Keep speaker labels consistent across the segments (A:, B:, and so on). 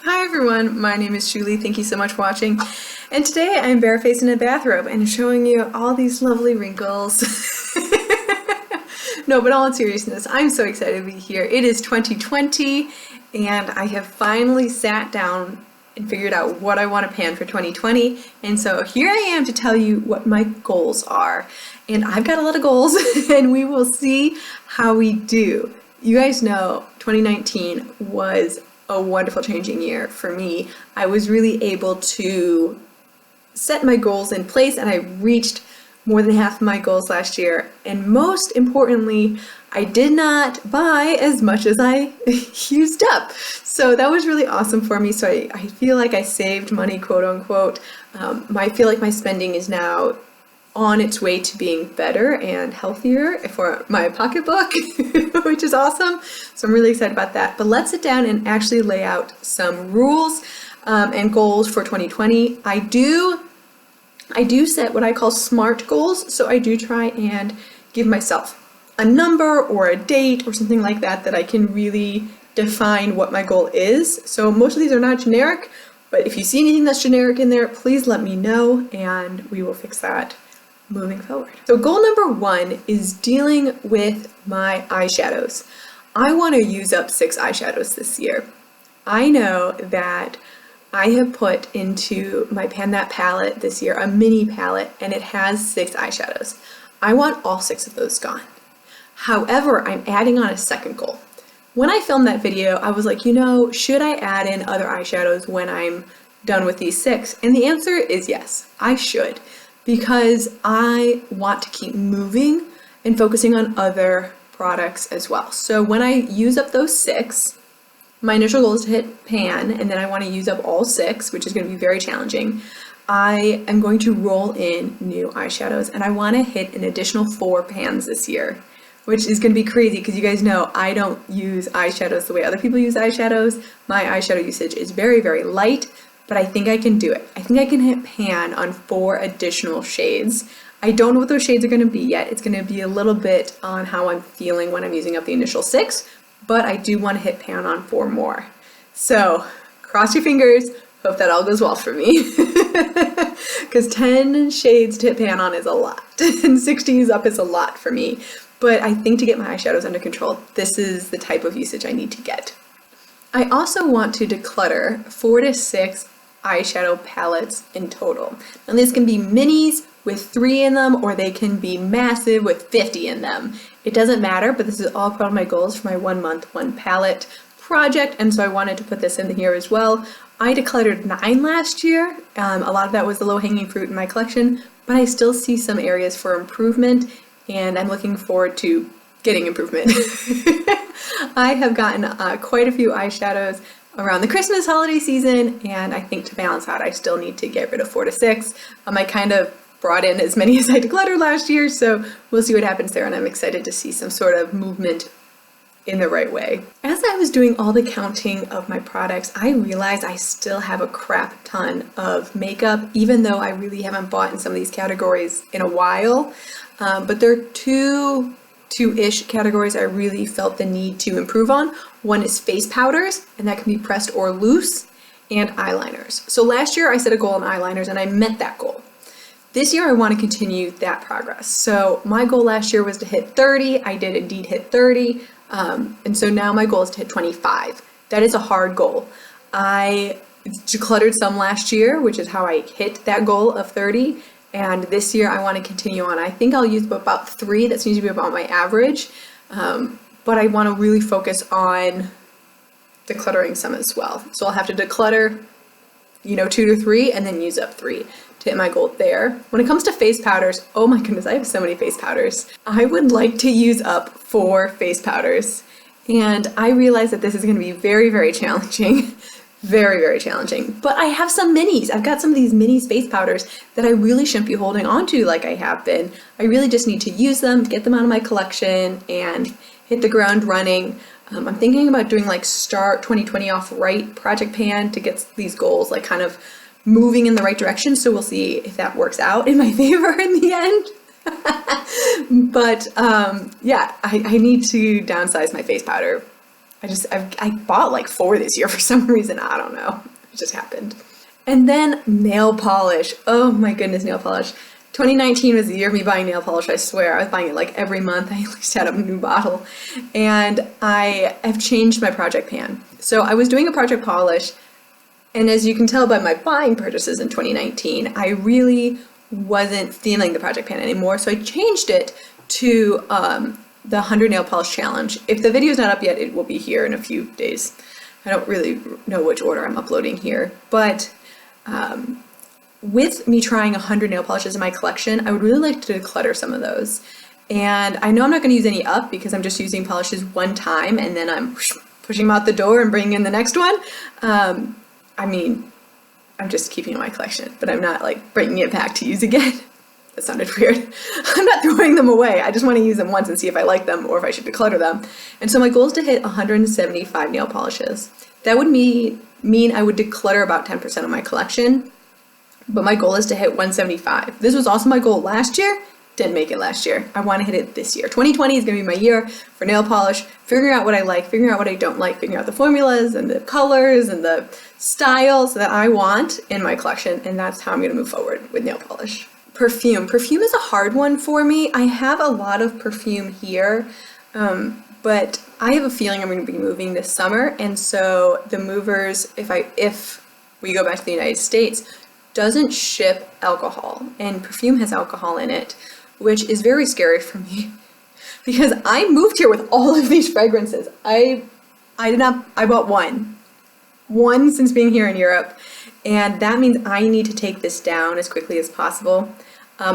A: Hi everyone, my name is Julie. Thank you so much for watching. And today I'm barefaced in a bathrobe and showing you all these lovely wrinkles. No, but all in seriousness, I'm so excited to be here. It is 2020 and I have finally sat down and figured out what I want to pan for 2020. And so here I am to tell you what my goals are. And I've got a lot of goals and we will see how we do. You guys know 2019 was a wonderful changing year for me. I was really able to set my goals in place and I reached more than half of my goals last year. And most importantly, I did not buy as much as I used up. So that was really awesome for me. So I feel like I saved money, quote unquote. I feel like my spending is now on its way to being better and healthier for my pocketbook, which is awesome. So I'm really excited about that. But let's sit down and actually lay out some rules and goals for 2020. I do set what I call SMART goals. So I do try and give myself a number or a date or something like that I can really define what my goal is. So most of these are not generic, but if you see anything that's generic in there, please let me know and we will fix that moving forward. So goal number 1 is dealing with my eyeshadows. I want to use up 6 eyeshadows this year. I know that I have put into my Pan That palette this year a mini palette and it has 6 eyeshadows. I want all 6 of those gone. However, I'm adding on a second goal. When I filmed that video, I was like, should I add in other eyeshadows when I'm done with these 6? And the answer is yes, I should. Because I want to keep moving and focusing on other products as well. So when I use up those 6, my initial goal is to hit pan, and then I want to use up all 6, which is going to be very challenging. I am going to roll in new eyeshadows, and I want to hit an additional 4 pans this year, which is going to be crazy because you guys know I don't use eyeshadows the way other people use eyeshadows. My eyeshadow usage is very, very light. But I think I can do it. I think I can hit pan on 4 additional shades. I don't know what those shades are going to be yet. It's going to be a little bit on how I'm feeling when I'm using up the initial 6, but I do want to hit pan on 4 more. So cross your fingers, hope that all goes well for me. Because 10 shades to hit pan on is a lot, and 60 up is a lot for me. But I think to get my eyeshadows under control, this is the type of usage I need to get. I also want to declutter 4 to 6 eyeshadow palettes in total. And these can be minis with 3 in them, or they can be massive with 50 in them. It doesn't matter, but this is all part of my goals for my 1 month, 1 palette project, and so I wanted to put this in here as well. I decluttered 9 last year. A lot of that was the low-hanging fruit in my collection, but I still see some areas for improvement, and I'm looking forward to getting improvement. I have gotten quite a few eyeshadows around the Christmas holiday season, and I think to balance out, I still need to get rid of 4 to 6. I kind of brought in as many as I decluttered last year, so we'll see what happens there, and I'm excited to see some sort of movement in the right way. As I was doing all the counting of my products, I realized I still have a crap ton of makeup, even though I really haven't bought in some of these categories in a while, but there are two-ish categories I really felt the need to improve on. One is face powders, and that can be pressed or loose, and eyeliners. So last year I set a goal on eyeliners and I met that goal. This year I want to continue that progress. So my goal last year was to hit 30. I did indeed hit 30. And so now my goal is to hit 25. That is a hard goal. I decluttered some last year, which is how I hit that goal of 30. And this year I want to continue on. I think I'll use about 3. That seems to be about my average. But I want to really focus on decluttering some as well. So I'll have to declutter, 2 to 3 and then use up 3 to hit my goal there. When it comes to face powders, oh my goodness, I have so many face powders. I would like to use up 4 face powders. And I realize that this is going to be very, very challenging. Very, very challenging. But I have some minis. I've got some of these mini face powders that I really shouldn't be holding on to like I have been. I really just need to use them, get them out of my collection, and hit the ground running. I'm thinking about doing like start 2020 off right project pan to get these goals like kind of moving in the right direction. So we'll see if that works out in my favor in the end. But yeah, I need to downsize my face powder. I bought like 4 this year for some reason. I don't know. It just happened. And then nail polish. Oh my goodness, nail polish. 2019 was the year of me buying nail polish, I swear. I was buying it like every month. I at least had a new bottle. And I have changed my project pan. So I was doing a project polish, and as you can tell by my buying purchases in 2019, I really wasn't feeling the project pan anymore. So I changed it to the 100 nail polish challenge. If the video's not up yet, it will be here in a few days. I don't really know which order I'm uploading here, but with me trying 100 nail polishes in my collection, I would really like to declutter some of those. And I know I'm not going to use any up because I'm just using polishes one time and then I'm pushing them out the door and bringing in the next one. I mean, I'm just keeping it in my collection, but I'm not like bringing it back to use again. That sounded weird. I'm not throwing them away. I just want to use them once and see if I like them or if I should declutter them. And so my goal is to hit 175 nail polishes. That would mean I would declutter about 10% of my collection, but my goal is to hit 175. This was also my goal last year. Didn't make it last year. I want to hit it this year. 2020 is going to be my year for nail polish, figuring out what I like, figuring out what I don't like, figuring out the formulas and the colors and the styles that I want in my collection, and that's how I'm going to move forward with nail polish. Perfume. Perfume is a hard one for me. I have a lot of perfume here, but I have a feeling I'm going to be moving this summer, and so the movers, if we go back to the United States, doesn't ship alcohol, and perfume has alcohol in it, which is very scary for me because I moved here with all of these fragrances. I bought one since being here in Europe, and that means I need to take this down as quickly as possible.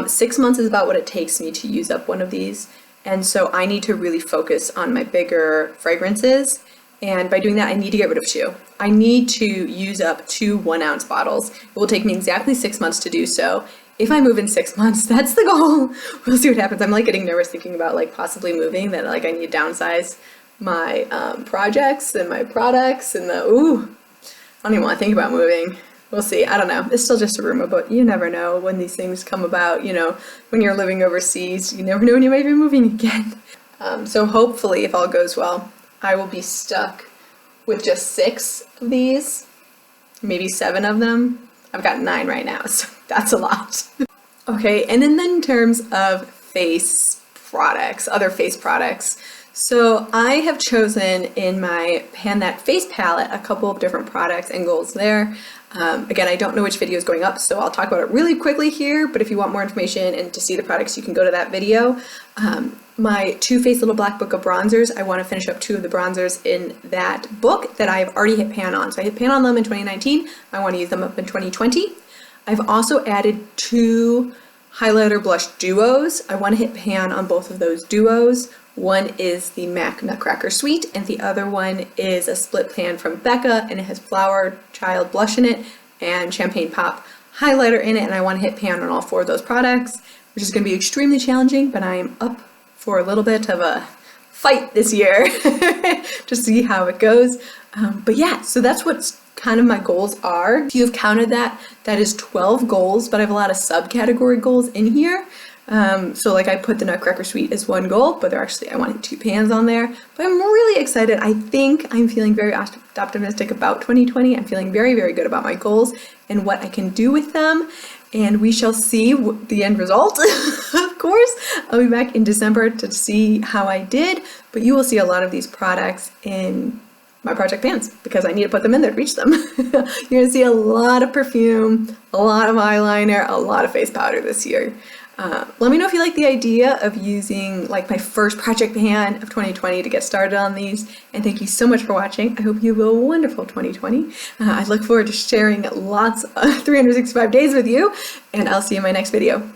A: 6 months is about what it takes me to use up one of these, and so I need to really focus on my bigger fragrances, and by doing that I need to get rid of 2. I need to use up 2 1-ounce bottles. It will take me exactly 6 months to do so. If I move in 6 months, that's the goal. We'll see what happens. I'm like getting nervous thinking about like possibly moving, that like I need to downsize my projects and my products and I don't even want to think about moving. We'll see. I don't know. It's still just a rumor, but you never know when these things come about. You know, when you're living overseas, you never know when you might be moving again. So hopefully, if all goes well, I will be stuck with just 6 of these, maybe 7 of them. I've got 9 right now, so that's a lot. Okay, and then in terms of face products, other face products, so I have chosen in my Pan That Face palette a couple of different products and goals there. Again, I don't know which video is going up, so I'll talk about it really quickly here, but if you want more information and to see the products, you can go to that video. My Too Faced Little Black Book of Bronzers, I want to finish up 2 of the bronzers in that book that I've already hit pan on. So I hit pan on them in 2019. I want to use them up in 2020. I've also added 2 highlighter blush duos. I want to hit pan on both of those duos. One is the MAC Nutcracker Sweet, and the other one is a split pan from Becca, and it has Flower Child blush in it and Champagne Pop highlighter in it, and I want to hit pan on all 4 of those products, which is going to be extremely challenging, but I am up for a little bit of a fight this year to see how it goes. But yeah, so that's what kind of my goals are. If you've counted that, that is 12 goals, but I have a lot of subcategory goals in here. So like I put the Nutcracker Sweet as 1 goal, but I wanted 2 pans on there. But I'm really excited. I think I'm feeling very optimistic about 2020. I'm feeling very, very good about my goals and what I can do with them. And we shall see the end result, of course. I'll be back in December to see how I did, but you will see a lot of these products in my project pans because I need to put them in there to reach them. You're gonna see a lot of perfume, a lot of eyeliner, a lot of face powder this year. Let me know if you like the idea of using like my first project pan of 2020 to get started on these, and thank you so much for watching. I hope you have a wonderful 2020. I look forward to sharing lots of 365 days with you, and I'll see you in my next video.